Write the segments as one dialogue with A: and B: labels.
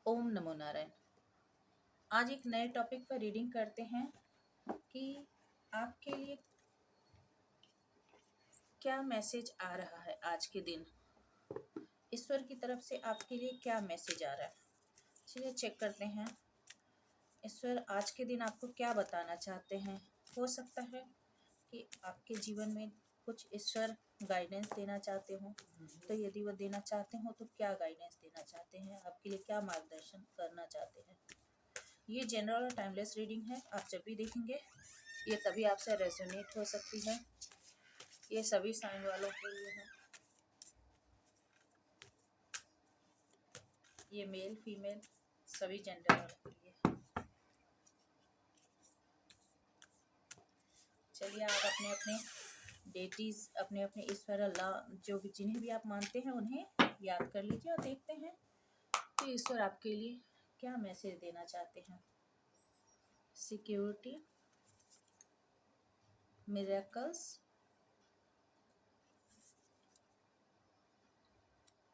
A: ओम नमो नारायण। आज एक नए टॉपिक पर रीडिंग करते हैं कि आपके लिए क्या मैसेज आ रहा है आज के दिन। ईश्वर की तरफ से आपके लिए क्या मैसेज आ रहा है, चलिए चेक करते हैं। ईश्वर आज के दिन आपको क्या बताना चाहते हैं। हो सकता है कि आपके जीवन में कुछ ईश्वर गाइडेंस देना चाहते हो, तो यदि वो देना चाहते हो तो क्या गाइडेंस देना चाहते हैं, आपके लिए क्या मार्गदर्शन करना चाहते हैं। ये जनरल और टाइमलेस रीडिंग है। आप जब भी देखेंगे ये तभी आपसे रेजोनेट हो सकती है। ये सभी साइन वालों के लिए है। ये मेल फीमेल सभी जेंडर वालों के लिए है। चलिए आप अपने अपने डेटीज, अपने अपने ईश्वर अल्लाह जो भी जिन्हें भी आप मानते हैं उन्हें याद कर लीजिए और देखते हैं कि ईश्वर आपके लिए क्या मैसेज देना चाहते हैं। सिक्योरिटी, मिरेकल्स,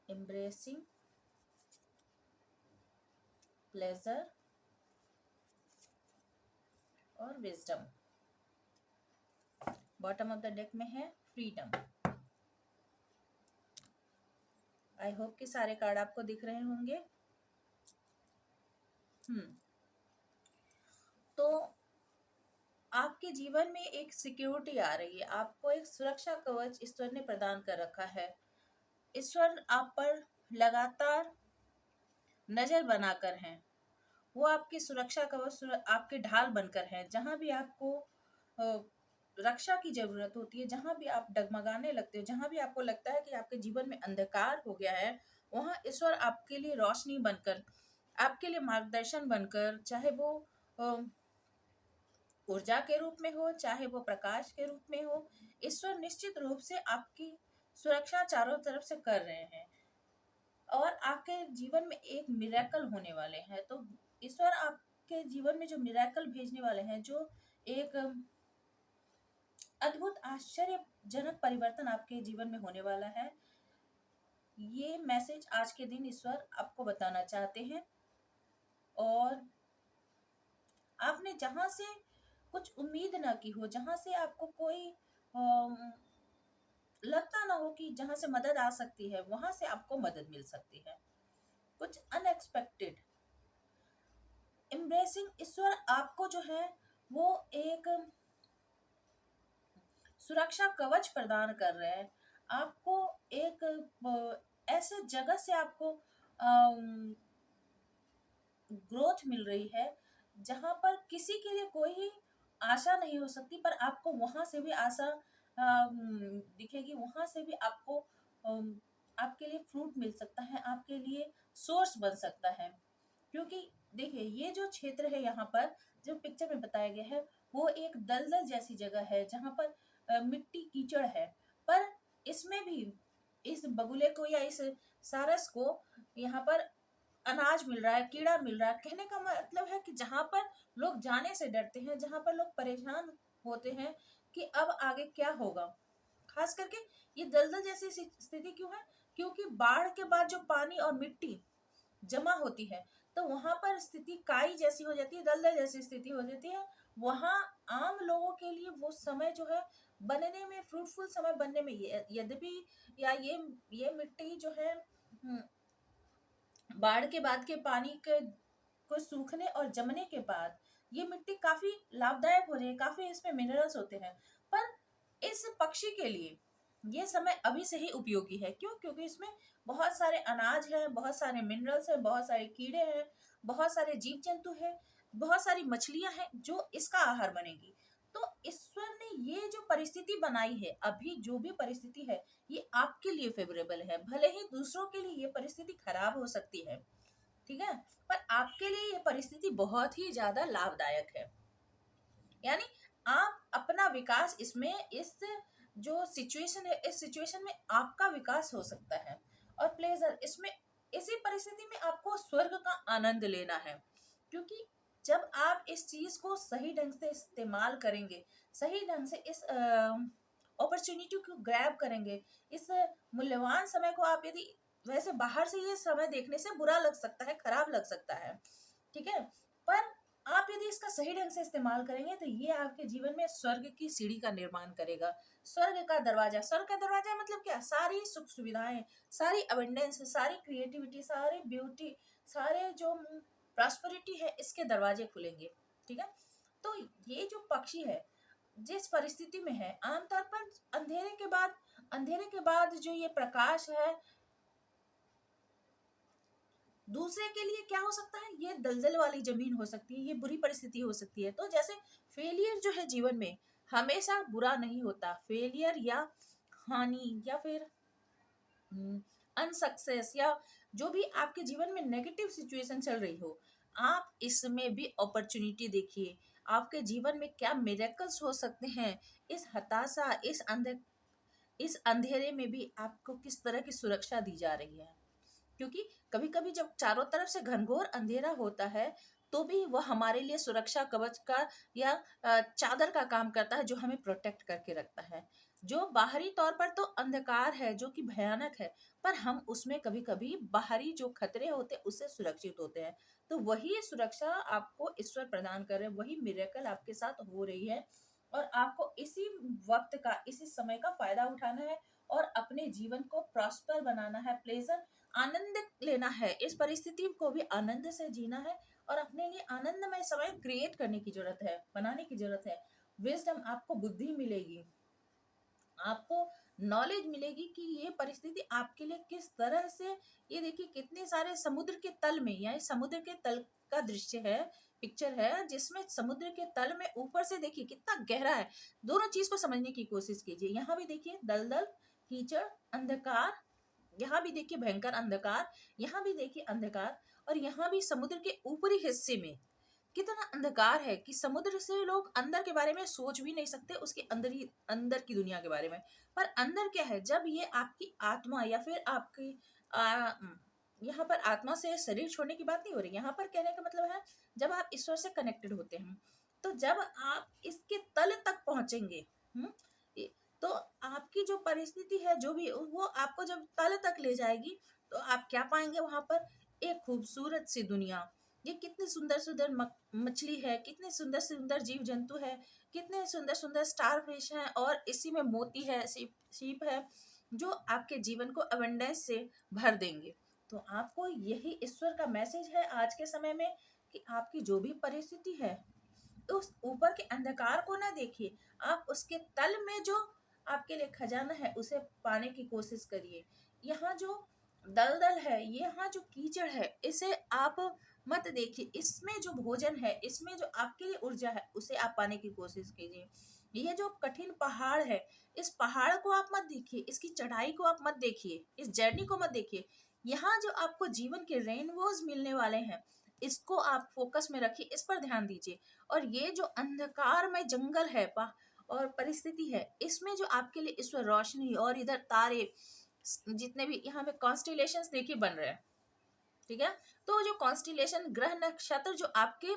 A: एम्ब्रेसिंग, प्लेजर और wisdom. Bottom of the deck में है फ्रीडम। आई होप कि सारे कार्ड आपको दिख रहे होंगे। तो आपके जीवन में एक सिक्योरिटी आ रही है, आपको एक सुरक्षा कवच ईश्वर ने प्रदान कर रखा है। ईश्वर आप पर लगातार नजर बनाकर हैं। वो आपकी सुरक्षा कवच, आपके ढाल बनकर हैं। जहां भी आपको रक्षा की जरूरत होती है, जहां भी आप डगमगाने लगते हो, जहां भी आपको लगता है कि आपके जीवन में अंधकार हो गया है, वहां ईश्वर आपके लिए रोशनी बनकर, आपके लिए मार्गदर्शन बनकर, चाहे वो ऊर्जा के रूप में हो, चाहे वो प्रकाश के रूप में हो, ईश्वर निश्चित रूप से आपकी सुरक्षा चारों तरफ से कर रहे हैं और आपके जीवन में एक मिरेकल होने वाले हैं। तो ईश्वर आपके जीवन में जो मिरेकल भेजने वाले हैं, जो एक अद्भुत आश्चर्यजनक परिवर्तन आपके जीवन में होने वाला है, ये मैसेज आज के दिन ईश्वर आपको बताना चाहते हैं। और आपने जहां से कुछ उम्मीद ना की हो, जहां से आपको कोई लगता ना हो कि जहां से मदद आ सकती है, वहां से आपको मदद मिल सकती है। कुछ अनएक्सपेक्टेड एम्ब्रेसिंग, ईश्वर आपको जो है वो एक सुरक्षा कवच प्रदान कर रहे हैं। आपको एक ऐसे जगह से आपको ग्रोथ मिल रही है जहां पर किसी के लिए कोई आशा नहीं हो सकती, पर आपको वहां से भी आशा दिखेगी। वहां से भी आपको आपके लिए फ्रूट मिल सकता है, आपके लिए सोर्स बन सकता है। क्योंकि देखिए ये जो क्षेत्र है, यहाँ पर जो पिक्चर में बताया गया है, वो एक दलदल जैसी जगह है जहाँ पर मिट्टी कीचड़ है। पर इसमें भी इस बगुले को या इस सारस को यहाँ पर अनाज मिल रहा है, कीड़ा मिल रहा है। कहने का मतलब है कि जहाँ पर लोग जाने से डरते हैं, जहाँ पर लोग परेशान होते हैं कि अब आगे क्या होगा, खास करके ये दलदल जैसी स्थिति क्यों है, क्योंकि बाढ़ के बाद जो पानी और मिट्टी जमा होती है, तो वहां पर स्थिति काई जैसी हो जाती है, दलदल जैसी स्थिति हो जाती है। वहां आम लोगों के लिए वो समय जो है बनने में, फ्रूटफुल समय बनने में, यद्यपि या ये मिट्टी जो है बाढ़ के बाद के पानी के को सूखने और जमने के बाद ये मिट्टी काफी लाभदायक हो जाए, काफी इसमें मिनरल्स होते हैं। पर इस पक्षी के लिए ये समय अभी से ही उपयोगी है। क्यों? क्योंकि इसमें बहुत सारे अनाज है, बहुत सारे मिनरल्स है, बहुत सारे कीड़े हैं, बहुत सारे जीव जंतु है, बहुत सारी मछलियां हैं जो इसका आहार बनेगी। तो ईश्वर ने ये जो परिस्थिति बनाई है, अभी जो भी परिस्थिति है, ये आपके लिए फेवरेबल है। भले ही दूसरों के लिए ये परिस्थिति खराब हो सकती है, ठीक है, पर आपके लिए ये परिस्थिति बहुत ही ज्यादा लाभदायक है। यानी आप अपना विकास इसमें, इस जो सिचुएशन है, इस सिचुएशन में आपका विकास हो सकता है। और प्लेजर, इसमें इसी परिस्थिति में आपको स्वर्ग का आनंद लेना है। क्योंकि जब आप इस चीज को सही ढंग से इस्तेमाल करेंगे, सही ढंग से इस अपॉर्चुनिटी को ग्रैब करेंगे, इस मूल्यवान समय को आप यदि वैसे बाहर से ये समय देखने से बुरा लग सकता है, खराब लग सकता है, ठीक है, पर आप यदि इसका सही ढंग से इस्तेमाल करेंगे तो ये आपके जीवन में स्वर्ग की सीढ़ी का निर्माण करेगा। स्वर्ग का दरवाजा मतलब क्या? सारी सुख सुविधाएं, सारी अबंडेंस, सारी क्रिएटिविटी, सारी ब्यूटी, सारे जो प्रॉस्पेरिटी है, इसके दरवाजे खुलेंगे, ठीक है। तो ये जो पक्षी है जिस परिस्थिति में है, आमतौर पर अंधेरे के बाद जो ये प्रकाश है, दूसरे के लिए क्या हो सकता है? ये दलदल वाली जमीन हो सकती है, ये बुरी परिस्थिति हो सकती है। तो जैसे फेलियर जो है जीवन में हमेशा बुरा नहीं होता। फेलियर या हानि या फिर अनसक्सेस या जो भी आपके जीवन में नेगेटिव सिचुएशन चल रही हो, आप इसमें भी अपॉर्चुनिटी देखिए। आपके जीवन में क्या मिरेकल्स हो सकते हैं। इस हताशा, इस अंधेरे में भी आपको किस तरह की सुरक्षा दी जा रही है। क्योंकि कभी कभी जब चारों तरफ से घनघोर अंधेरा होता है, तो भी वह हमारे लिए सुरक्षा कवच का या चादर का काम करता है, जो हमें प्रोटेक्ट करके रखता है। जो बाहरी तौर पर तो अंधकार है, जो कि भयानक है, पर हम उसमें कभी कभी बाहरी जो खतरे होते हैं उससे सुरक्षित होते हैं। तो वही सुरक्षा आपको ईश्वर प्रदान कर रहे हैं, वही मिरेकल आपके साथ हो रही है। और आपको इसी वक्त का, इसी समय का फायदा उठाना है और अपने जीवन को प्रॉस्पर बनाना है, प्लेजर, आनंद लेना है। इस परिस्थिति को भी आनंद से जीना है और अपने लिए आनंदमय समय क्रिएट करने की जरूरत है, बनाने की जरूरत है। विजडम, आपको बुद्धि मिलेगी, आपको नॉलेज मिलेगी कि ये परिस्थिति आपके लिए किस तरह से। ये देखिए कितने सारे समुद्र के तल में, या समुद्र के तल का दृश्य है, पिक्चर है, जिसमें समुद्र के तल में ऊपर से देखिए कितना गहरा है। दोनों चीज को समझने की कोशिश कीजिए। यहाँ भी देखिए दलदल, कीचड़, अंधकार, यहाँ भी देखिए भयंकर अंधकार, यहाँ भी देखिए अंधकार, और यहाँ भी समुद्र के ऊपरी हिस्से में कितना अंधकार है कि समुद्र से लोग अंदर के बारे में सोच भी नहीं सकते, उसके अंदर ही अंदर की दुनिया के बारे में। पर अंदर क्या है? जब ये आपकी आत्मा या फिर आपकी यहाँ पर आत्मा से शरीर छोड़ने की बात नहीं हो रही, यहाँ पर कहने का मतलब है जब आप ईश्वर से कनेक्टेड होते हैं, तो जब आप इसके तल तक पहुंचेंगे, तो आपकी जो परिस्थिति है, जो भी वो आपको जब तल तक ले जाएगी, तो आप क्या पाएंगे वहां पर? एक खूबसूरत सी दुनिया। ये कितनी सुंदर सुंदर मछली है, कितने सुंदर सुंदर जीव जंतु है, कितने सुंदर सुंदर स्टार फिश हैं, और इसी में मोती है, सीप है, जो आपके जीवन को अबंडेंस से भर देंगे। तो आपको यही ईश्वर का मैसेज है आज के समय में कि आपकी जो भी परिस्थिति है, तो उस ऊपर के अंधकार को ना देखिए, आप उसके तल में जो आपके लिए खजाना है उसे पाने की कोशिश करिए। यहाँ जो दलदल है, यहाँ जो कीचड़ है, इसे आप मत देखिए। इसमें जो भोजन है, इसमें जो आपके लिए ऊर्जा है, उसे आप पाने की कोशिश कीजिए। ये जो कठिन पहाड़ है, इस पहाड़ को आप मत देखिए, इसकी चढ़ाई को आप मत देखिए, इस जर्नी को मत देखिए। यहाँ जो आपको जीवन के रेनबोज मिलने वाले हैं, इसको आप फोकस में रखिए, इस पर ध्यान दीजिए। और ये जो अंधकार में जंगल है और परिस्थिति है, इसमें जो आपके लिए ईश्वर रोशनी, और इधर तारे, जितने भी यहाँ पे कॉन्स्टिलेशंस देखिए बन रहे हैं, ठीक है। तो जो कॉन्स्टिलेशन, ग्रह नक्षत्र जो आपके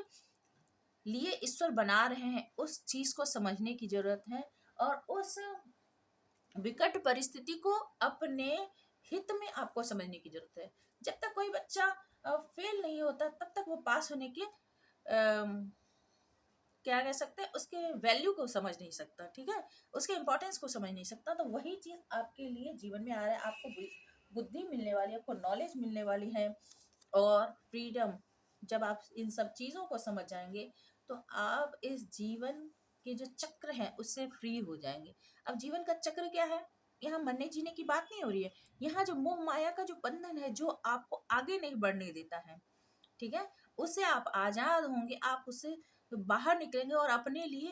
A: लिए ईश्वर बना रहे हैं, उस चीज को समझने की जरूरत है, और उस विकट परिस्थिति को अपने हित में आपको समझने की जरूरत है। जब तक कोई बच्चा फेल नहीं होता, तब तक वो पास होने के क्या कह सकते हैं, उसके वैल्यू को समझ नहीं सकता, ठीक है, उसके इंपॉर्टेंस को समझ नहीं सकता। तो वही चीज आपके लिए जीवन में आ रहा है, आपको बुद्धि मिलने वाली है, आपको नॉलेज मिलने वाली है, और फ्रीडम। जब आप इन सब चीजों को समझ जाएंगे, तो आप इस जीवन के जो चक्र है उससे फ्री हो जाएंगे। अब जीवन का चक्र क्या है? यहाँ मरने जीने की बात नहीं हो रही है, यहाँ जो मोह माया का जो बंधन है, जो आपको आगे नहीं बढ़ने देता है, ठीक है, उससे आप आजाद होंगे, आप उससे बाहर निकलेंगे, और अपने लिए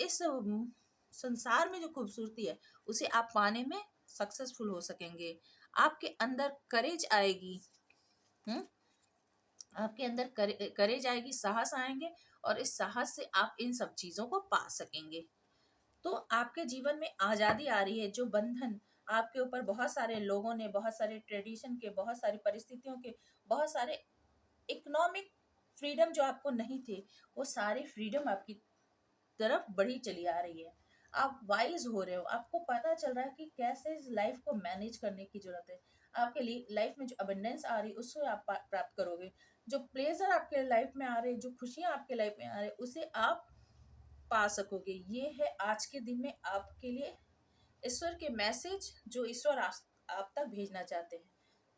A: इस संसार में जो खूबसूरती है उसे आप पाने में सक्सेसफुल हो सकेंगे। आपके अंदर करेज आएगी, आपके अंदर करेज आएगी, साहस आएंगे, और इस साहस से आप इन सब चीजों को पा सकेंगे। तो आपके जीवन में आजादी आ रही है। जो बंधन आपके ऊपर बहुत सारे लोगों ने, बहुत सारे ट्रेडिशन के, बहुत सारी परिस्थितियों के, बहुत सारे इकोनॉमिक फ्रीडम जो आपको नहीं थे, वो सारी फ्रीडम आपकी तरफ बढ़ी चली आ रही है। आप वाइज हो रहे हो, आपको पता चल रहा है कि कैसे इस लाइफ को मैनेज करने की जरूरत है। आपके लिए लाइफ में जो अबंडेंस आ रही है उससे आप प्राप्त करोगे। जो प्लेजर आपके लाइफ में आ रहे हैं, जो खुशियां आपके लाइफ में आ रहे हैं, उसे आप पा सकोगे। ये है आज के दिन में आपके लिए ईश्वर के मैसेज जो ईश्वर आप तक भेजना चाहते हैं।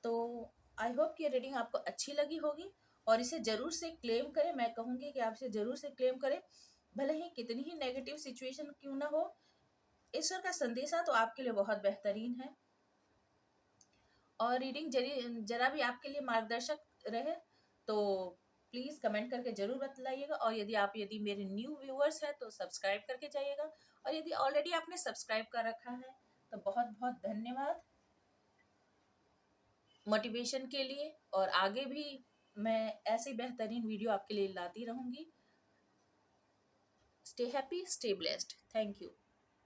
A: तो आई होप कि ये रीडिंग आपको अच्छी लगी होगी और इसे जरूर से क्लेम करें। मैं कहूँगी कि आप इसे जरूर से क्लेम करें, भले ही कितनी ही नेगेटिव सिचुएशन क्यों ना हो। ईश्वर का संदेशा तो आपके लिए बहुत बेहतरीन है और रीडिंग जरा भी आपके लिए मार्गदर्शक रहे तो प्लीज़ कमेंट करके ज़रूर बतलाइएगा। और यदि मेरे न्यू व्यूअर्स हैं तो सब्सक्राइब करके जाइएगा, और यदि ऑलरेडी आपने सब्सक्राइब कर रखा है तो बहुत बहुत धन्यवाद मोटिवेशन के लिए। और आगे भी मैं ऐसी बेहतरीन वीडियो आपके लिए लाती रहूँगी। Stay happy, stay blessed. Thank you.